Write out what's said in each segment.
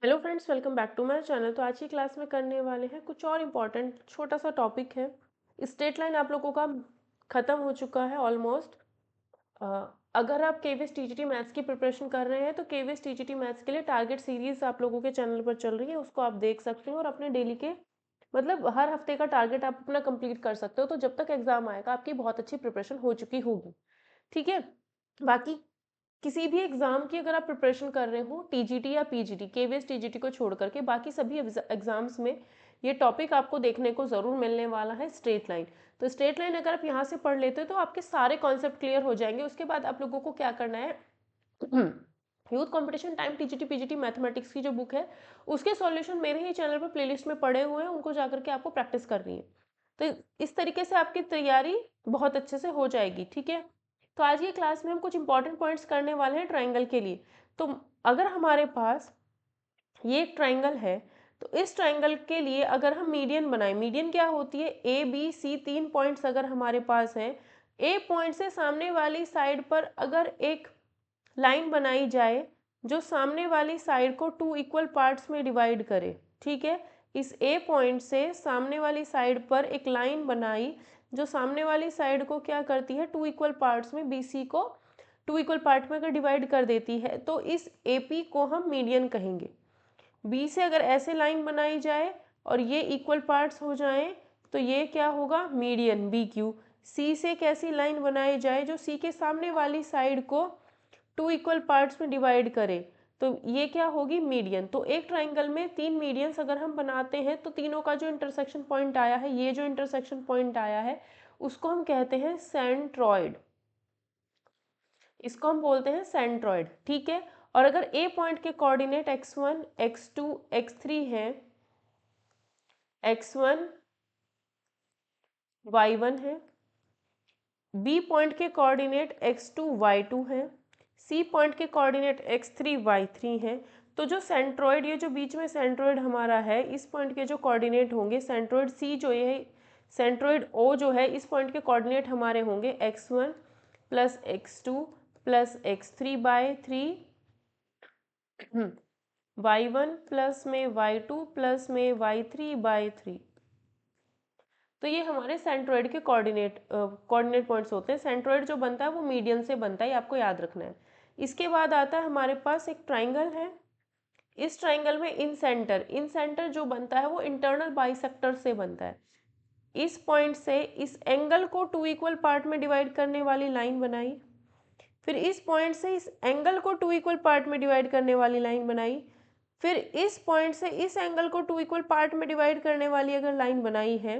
Hello friends, welcome back to my channel. तो आज की क्लास में करने वाले हैं कुछ और इम्पोर्टेंट छोटा सा टॉपिक है। स्ट्रेट लाइन आप लोगों का ख़त्म हो चुका है ऑलमोस्ट। अगर आप केवीएस टीजीटी मैथ्स की प्रिपरेशन कर रहे हैं तो केवीएस टीजीटी मैथ्स के लिए टारगेट सीरीज आप लोगों के चैनल पर चल रही है, उसको आप देख सकते हैं और अपने डेली के मतलब हर हफ्ते का टारगेट आप अपना कंप्लीट कर सकते हो। तो जब तक एग्जाम आएगा आपकी बहुत अच्छी प्रिपरेशन हो चुकी होगी। ठीक है। बाकी किसी भी एग्जाम की अगर आप प्रिपरेशन कर रहे हो, टीजीटी या पीजीटी, केवीएस टीजीटी को छोड़ करके बाकी सभी एग्जाम्स में ये टॉपिक आपको देखने को जरूर मिलने वाला है, स्ट्रेट लाइन। तो स्ट्रेट लाइन अगर आप यहाँ से पढ़ लेते हो तो आपके सारे कॉन्सेप्ट क्लियर हो जाएंगे। उसके बाद आप लोगों को क्या करना है, youth competition time TGT PGT mathematics की जो बुक है उसके सॉल्यूशन मेरे ही चैनल पर प्लेलिस्ट में पड़े हुए हैं, उनको जाकर के आपको प्रैक्टिस करनी है। तो इस तरीके से आपकी तैयारी बहुत अच्छे से हो जाएगी। ठीक है। तो आज की क्लास में हम कुछ इंपॉर्टेंट पॉइंट्स करने वाले हैं ट्राइंगल के लिए। तो अगर हमारे पास ये एक ट्राइंगल है तो इस ट्राइंगल के लिए अगर हम मीडियन बनाएं, मीडियन क्या होती है, ए बी सी तीन पॉइंट्स अगर हमारे पास हैं, ए पॉइंट से सामने वाली साइड पर अगर एक लाइन बनाई जाए जो सामने वाली साइड को टू इक्वल पार्ट्स में डिवाइड करे। ठीक है। इस ए पॉइंट से सामने वाली साइड पर एक लाइन बनाई जो सामने वाली साइड को क्या करती है, टू इक्वल पार्ट्स में, बीसी को टू इक्वल पार्ट में अगर डिवाइड कर देती है तो इस एपी को हम मीडियन कहेंगे। बी से अगर ऐसे लाइन बनाई जाए और ये इक्वल पार्ट्स हो जाएं तो ये क्या होगा, मीडियन बी क्यू। सी से एक ऐसी लाइन बनाई जाए जो सी के सामने वाली साइड को टू इक्वल पार्ट्स में डिवाइड करें तो ये क्या होगी, मीडियन। तो एक ट्राइंगल में तीन मीडियंस अगर हम बनाते हैं तो तीनों का जो इंटरसेक्शन पॉइंट आया है, ये जो इंटरसेक्शन पॉइंट आया है उसको हम कहते हैं सेंट्रॉइड, इसको हम बोलते हैं सेंट्रॉइड। ठीक है। और अगर ए पॉइंट के कोऑर्डिनेट x1 x2 x3 हैं, x1 y1 है, बी पॉइंट के कोऑर्डिनेट x2 y2 हैं, सी पॉइंट के कोऑर्डिनेट x3 y3 हैं, तो जो सेंट्रॉइड, ये जो बीच में सेंट्रॉइड हमारा है, इस पॉइंट के जो कोऑर्डिनेट होंगे, सेंट्रॉइड सी जो ये सेंट्रॉइड ओ जो है, इस पॉइंट के कोऑर्डिनेट हमारे होंगे x1 plus x2 plus x3/3, y1 plus में y2 प्लस में y3/3। तो ये हमारे सेंट्रोइड के कोऑर्डिनेट पॉइंट्स होते हैं। सेंट्रोइड जो बनता है वो मीडियन से बनता है, ये आपको याद रखना है। इसके बाद आता है हमारे पास एक ट्राइंगल है। इस ट्राइंगल में इन सेंटर जो बनता है वो इंटरनल बाइसेक्टर से बनता है। इस पॉइंट से इस एंगल को टू इक्वल पार्ट में डिवाइड करने वाली लाइन बनाई, फिर इस पॉइंट से इस एंगल को टू इक्वल पार्ट में डिवाइड करने वाली लाइन बनाई, फिर इस पॉइंट से इस एंगल को टू इक्वल पार्ट में डिवाइड करने वाली अगर लाइन बनाई है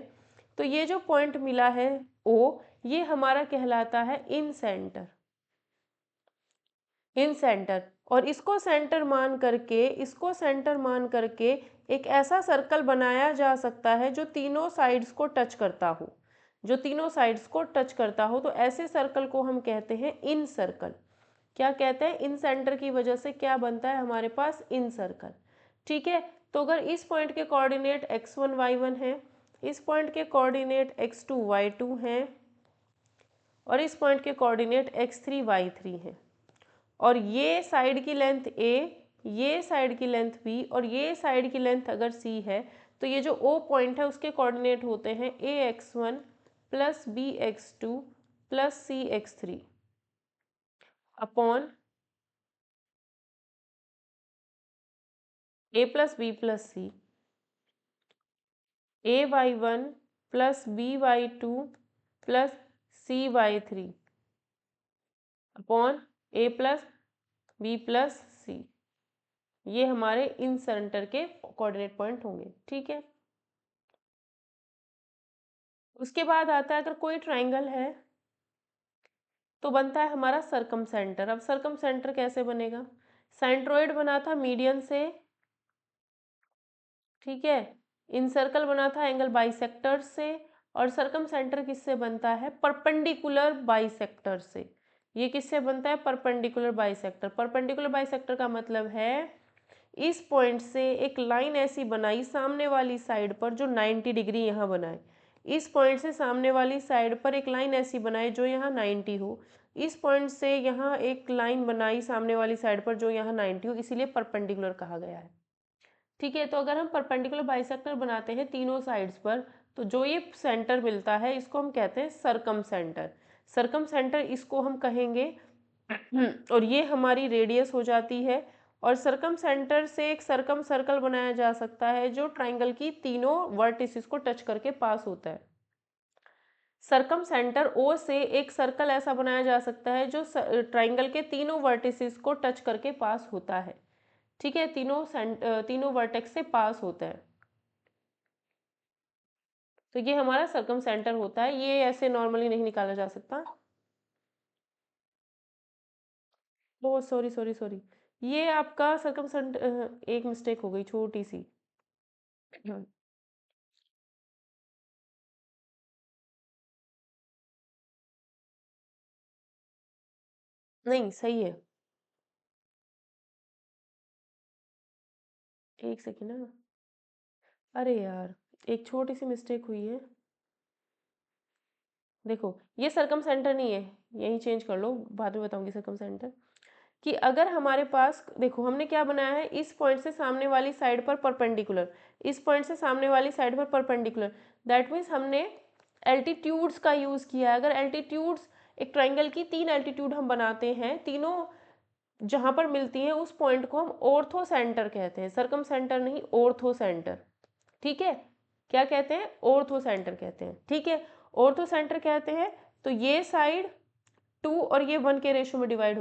तो ये जो पॉइंट मिला है ओ, ये हमारा कहलाता है इन सेंटर, इन सेंटर। और इसको सेंटर मान करके एक ऐसा सर्कल बनाया जा सकता है जो तीनों साइड्स को टच करता हो, जो तीनों साइड्स को टच करता हो, तो ऐसे सर्कल को हम कहते हैं इन सर्कल। क्या कहते हैं, इन सेंटर की वजह से क्या बनता है हमारे पास, इन सर्कल। ठीक है। तो अगर इस पॉइंट के कोऑर्डिनेट x1 y1 है, इस पॉइंट के कोऑर्डिनेट x2 y2 हैं और इस पॉइंट के कोऑर्डिनेट x3 y3 हैं, और ये साइड की लेंथ a, ये साइड की लेंथ b और ये साइड की लेंथ अगर c है, तो ये जो o पॉइंट है उसके कोऑर्डिनेट होते हैं ax1 plus bx2 plus cx3 upon a plus b plus c, ay1 plus by2 plus cy3 upon a plus b plus C. ये हमारे इन सेंटर के कोऑर्डिनेट पॉइंट होंगे। ठीक है। उसके बाद आता है अगर कोई ट्राइंगल है तो बनता है हमारा सरकम सेंटर। अब सरकम सेंटर कैसे बनेगा, सेंट्रोइड बना था मीडियन से, ठीक है, इन सर्कल बना था एंगल बाइसेक्टर से, और सरकम सेंटर किससे बनता है, परपेंडिकुलर बाइसेक्टर से। ये किससे बनता है, परपेंडिकुलर बाइसेक्टर। परपेंडिकुलर बाइसेक्टर का मतलब है इस पॉइंट से एक लाइन ऐसी बनाई सामने वाली साइड पर जो 90 डिग्री यहाँ बनाए, इस पॉइंट से सामने वाली साइड पर एक लाइन ऐसी बनाए जो यहाँ 90 हो, इस पॉइंट से यहाँ एक लाइन बनाई सामने वाली साइड पर जो यहाँ 90 हो, इसीलिए परपेंडिकुलर कहा गया है। ठीक है, तो अगर हम परपेंडिकुलर बाइसेक्टर बनाते हैं तीनों साइड्स पर, तो जो ये सेंटर मिलता है इसको हम कहते हैं सरकम सेंटर। सरकम सेंटर इसको हम कहेंगे और ये हमारी रेडियस हो जाती है। और सरकम सेंटर से एक सरकम सर्कल बनाया जा सकता है जो ट्राइंगल की तीनों वर्टिसेस को टच करके पास होता है। सरकम सेंटर ओ से एक सर्कल ऐसा बनाया जा सकता है जो ट्राइंगल के तीनों वर्टिसेस को टच करके पास होता है। ठीक है, तीनों वर्टेक्स से पास होता है। तो ये हमारा सरकम सेंटर होता है, ये ऐसे नॉर्मली नहीं निकाला जा सकता। ओ सॉरी सॉरी सॉरी, ये आपका सरकम सेंटर, एक मिस्टेक हो गई छोटी सी। नहीं सही है, एक सेकेंड ना। अरे यार, एक छोटी सी मिस्टेक हुई है। देखो, ये सरकम सेंटर नहीं है, यही चेंज कर लो, बाद में बताऊंगी सरकम सेंटर। कि अगर हमारे पास, देखो हमने क्या बनाया है, इस पॉइंट से सामने वाली साइड पर परपेंडिकुलर, इस पॉइंट से सामने वाली साइड पर परपेंडिकुलर, दैट मीन्स हमने एल्टीट्यूड्स का यूज़ किया है। अगर एल्टीट्यूड्स, एक ट्राइंगल की 3 एल्टीट्यूड हम बनाते हैं, तीनों जहाँ पर मिलती हैं उस पॉइंट को हम ऑर्थो सेंटर कहते हैं, सरकम सेंटर नहीं, ऑर्थो सेंटर। ठीक है, क्या कहते हैं, ऑर्थो सेंटर कहते हैं। ठीक है, ऑर्थो सेंटर कहते हैं। तो ये साइड 2 और ये 1 के रेशो में डिवाइड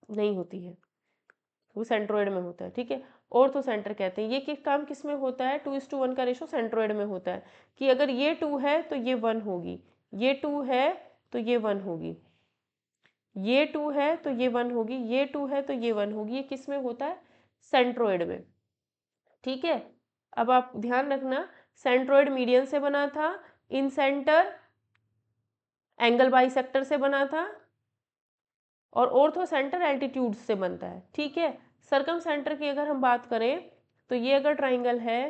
नहीं होती है, वो सेंट्रोइड में होता है। ठीक है, ऑर्थो सेंटर कहते हैं। ये काम किस में होता है, 2:1 का रेशो सेंट्रोइड में होता है। कि अगर ये 2 है तो ये 1 होगी, ये 2 है तो ये 1 होगी, ये 2 है तो ये 1 होगी, ये 2 है तो ये 1 होगी। ये किस में होता है, सेंट्रोइड में। ठीक है, अब आप ध्यान रखना, सेंट्रोइड मीडियन से बना था, इन सेंटर एंगल बाइसेक्टर से बना था, और ऑर्थो सेंटर एल्टीट्यूड से बनता है। ठीक है, सरकम सेंटर की अगर हम बात करें, तो ये अगर ट्राइंगल है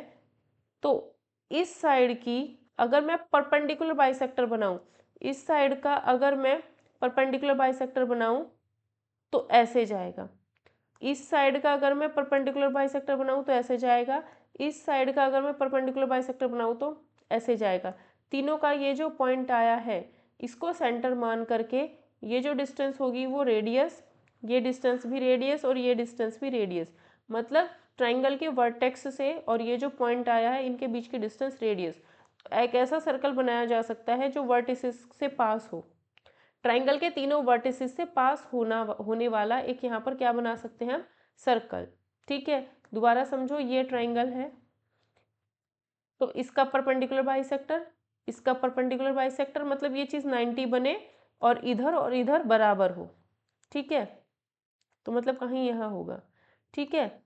तो इस साइड की अगर मैं परपेंडिकुलर बाइसेक्टर बनाऊं, इस साइड का अगर मैं परपेंडिकुलर बाइसेक्टर बनाऊं तो ऐसे जाएगा। इस साइड का अगर मैं परपेंडिकुलर बाइसेक्टर बनाऊं तो ऐसे जाएगा। इस साइड का अगर मैं परपेंडिकुलर बाइसेक्टर बनाऊं तो ऐसे जाएगा। तीनों का ये जो पॉइंट आया है, इसको सेंटर मान करके ये जो डिस्टेंस होगी वो रेडियस, ये डिस्टेंस भी रेडियस और ये डिस्टेंस भी रेडियस, मतलब ट्राइंगल के वर्टेक्स से और ये जो पॉइंट आया है इनके बीच की डिस्टेंस रेडियस। एक ऐसा सर्कल बनाया जा सकता है जो वर्टिसेस से पास हो। ट्राइंगल के तीनों वर्टिसेस से पास होने वाला एक यहाँ पर क्या बना सकते हैं हम, सर्कल। ठीक है, दोबारा समझो, ये ट्राइंगल है तो इसका परपेंडिकुलर बाइसेक्टर, इसका परपेंडिकुलर बाइसेक्टर, मतलब ये चीज़ 90 बने और इधर बराबर हो। ठीक है, तो मतलब कहीं यहाँ होगा। ठीक है,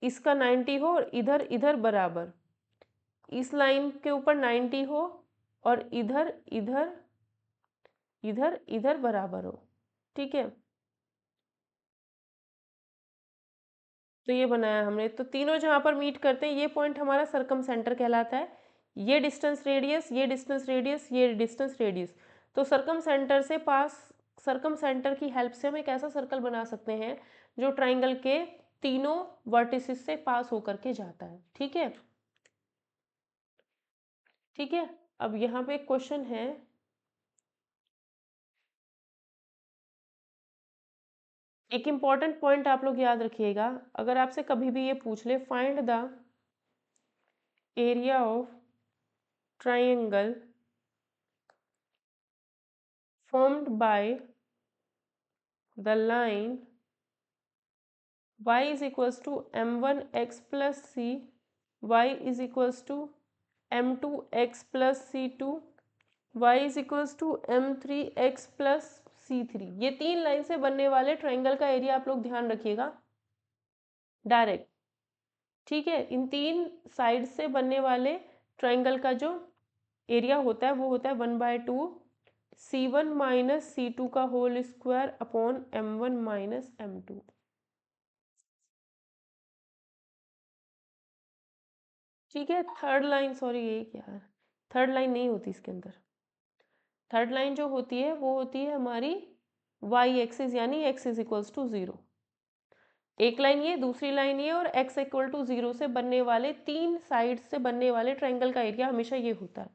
इसका 90 हो और इधर इधर बराबर, इस लाइन के ऊपर 90 हो और इधर इधर इधर इधर बराबर हो। ठीक है, तो ये बनाया हमने, तो तीनों जहाँ पर मीट करते हैं ये पॉइंट हमारा सरकम सेंटर कहलाता है। ये डिस्टेंस रेडियस, ये डिस्टेंस रेडियस, ये डिस्टेंस रेडियस। तो सरकम सेंटर से पास, सरकम सेंटर की हेल्प से हम एक ऐसा सर्कल बना सकते हैं जो ट्राइंगल के तीनों वर्टिसेस से पास होकर के जाता है। ठीक है, ठीक है। अब यहाँ पे एक क्वेश्चन है, एक इम्पॉर्टेंट पॉइंट आप लोग याद रखिएगा। अगर आपसे कभी भी ये पूछ ले, find the area of triangle formed by the line y is equals to m1 x plus c, y is equals to m2 x plus c2, y is equals to m3 x plus c3। ये 3 line से बनने वाले triangle का area आप लोग ध्यान रखिएगा, direct. ठीक है, इन 3 साइड से बनने वाले ट्राइंगल का जो एरिया होता है वो होता है 1/2 c1 माइनस c2 का whole square upon m1 minus m2। ठीक है, थर्ड लाइन, सॉरी ये क्या है, थर्ड लाइन नहीं होती इसके अंदर। थर्ड लाइन जो होती है वो होती है हमारी वाई एक्सिस, यानी एक्स इज इक्वल्स टू 0। एक लाइन ये, दूसरी लाइन ये, और x इक्वल टू 0 से बनने वाले 3 साइड से बनने वाले ट्रायंगल का एरिया हमेशा ये होता है।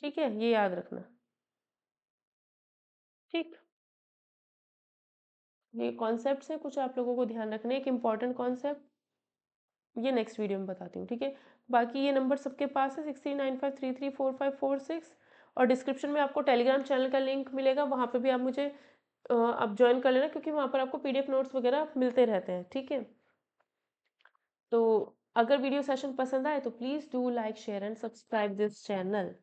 ठीक है, ये याद रखना। ठीक, ये कॉन्सेप्ट्स हैं कुछ आप लोगों को ध्यान रखने, एक इम्पॉर्टेंट कॉन्सेप्ट ये नेक्स्ट वीडियो में बताती हूँ, ठीक है। बाकी ये नंबर सबके पास है 6395334546, और डिस्क्रिप्शन में आपको टेलीग्राम चैनल का लिंक मिलेगा, वहाँ पे भी आप मुझे आप ज्वाइन कर लेना, क्योंकि वहाँ पर आपको पीडीएफ नोट्स वगैरह मिलते रहते हैं, ठीक है। तो अगर वीडियो सेशन पसंद आए तो please do like share and subscribe this channel.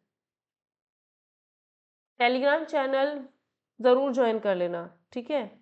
Telegram channel ज़रूर ज्वाइन कर लेना, ठीक है।